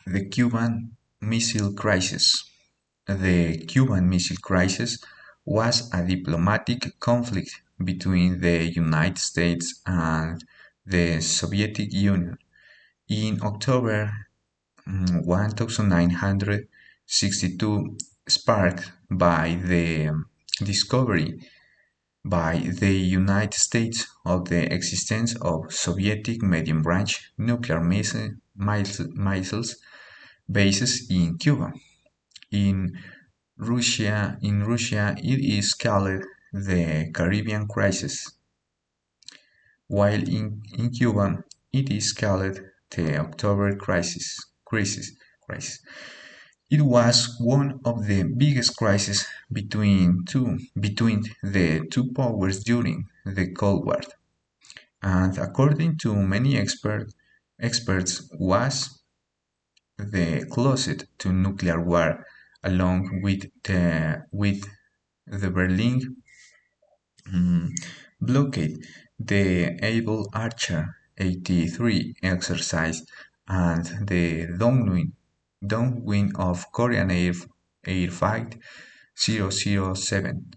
The Cuban Missile Crisis. The Cuban Missile Crisis was a diplomatic conflict between the United States and the Soviet Union in October 1962, sparked by the discovery by the United States of the existence of Soviet medium-range nuclear missiles bases in Cuba. In Russia, it is called the Caribbean Crisis, while in Cuba, it is called the October Crisis. It was one of the biggest crises between the two powers during the Cold War, and according to many experts, was the closest to nuclear war, along with the Berlin blockade, the Able Archer 83 exercise, and the downwind of Korean Air Fight 007.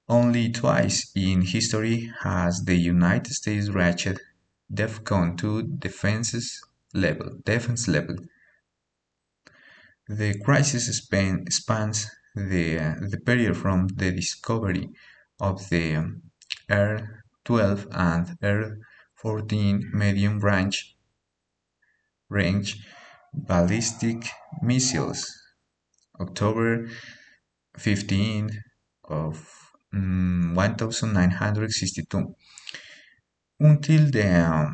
Only twice in history has the United States reached DEFCON 2 defense level. The crisis spans the period from the discovery of the R-12 and R-14 medium-range ballistic missiles, October 15 of 1962, until the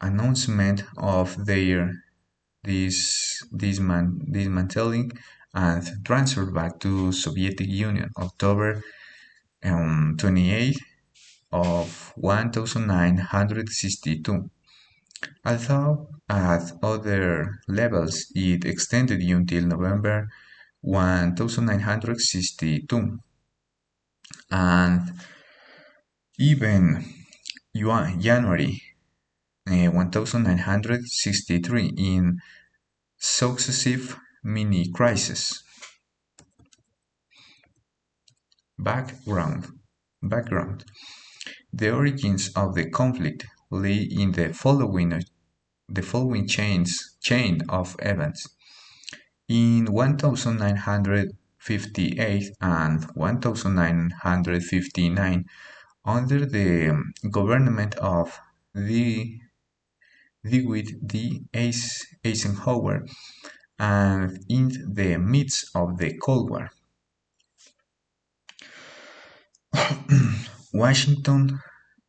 announcement of their dismantling and transfer back to Soviet Union, October 28 of 1962. Although at other levels it extended until November 1962 and even January 1963 in successive mini-crises. Background. The origins of the conflict lay in the following chain of events. In 1958 and 1959, under the government of Dwight D. Eisenhower, and in the midst of the Cold War, Washington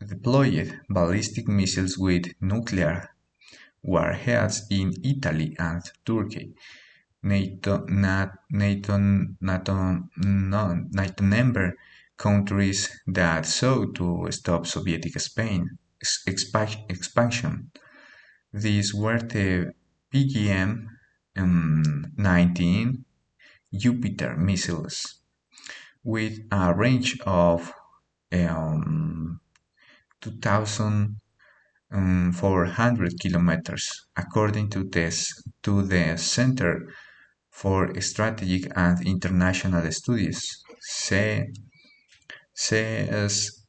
deployed ballistic missiles with nuclear warheads in Italy and Turkey. NATO member countries that sought to stop Soviet Spain expansion. These were the PGM-19 Jupiter missiles, with a range of 2,400 kilometers, according to the Center for Strategic and International Studies, CSIAS.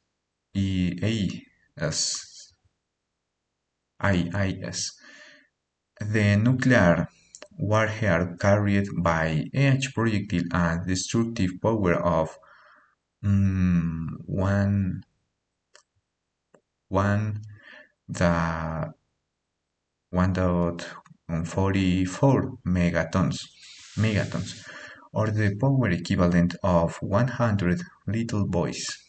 The nuclear warhead carried by each projectile a destructive power of 1.44 megatons, or the power equivalent of 100 little boys.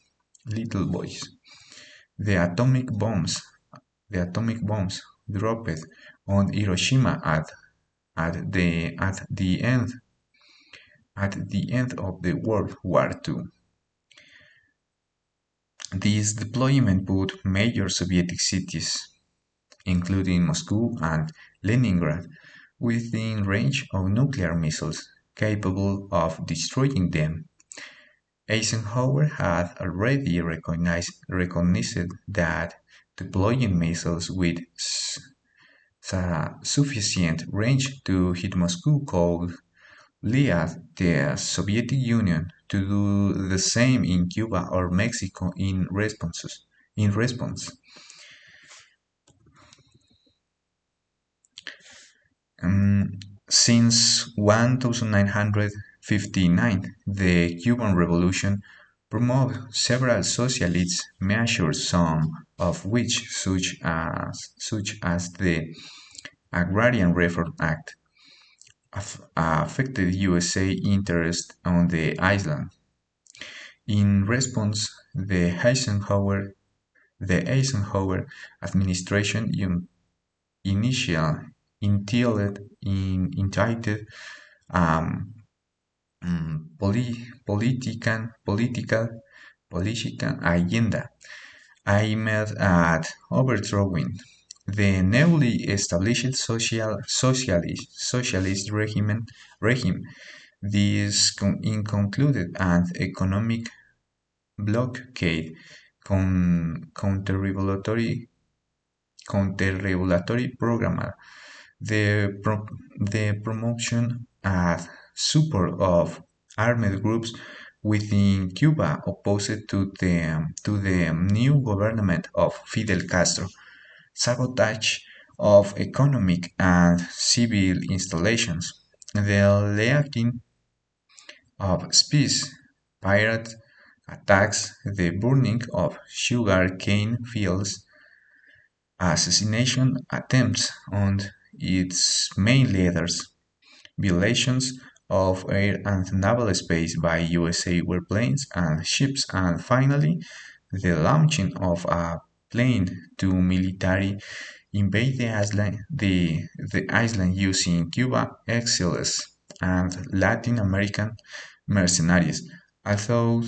The atomic bombs dropped on Hiroshima at the end of the World War II. This deployment put major Soviet cities, including Moscow and Leningrad, within range of nuclear missiles capable of destroying them. Eisenhower had already recognized that deploying missiles with sufficient range to hit Moscow could lead the Soviet Union to do the same in Cuba or Mexico In response, Um, since 1959, the Cuban Revolution promoted several socialist measures, some of which, such as the Agrarian Reform Act, affected USA interest on the island. In response, the Eisenhower administration initial entitled um, political agenda aimed at overthrowing the newly established socialist regime. This included an economic blockade, counter-revolutionary program, the promotion and support of armed groups within Cuba opposed to the new government of Fidel Castro, sabotage of economic and civil installations, the lacking of species, pirate attacks, the burning of sugar cane fields, assassination attempts on its main leaders, violations of air and naval space by USA warplanes and ships, and finally, the launching of a plane to military invade the island using Cuba exiles and Latin American mercenaries. Although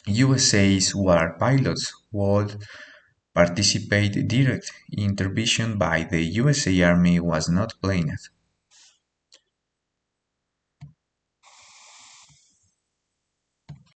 USA's war pilots would participate, direct intervention by the USA Army was not planned.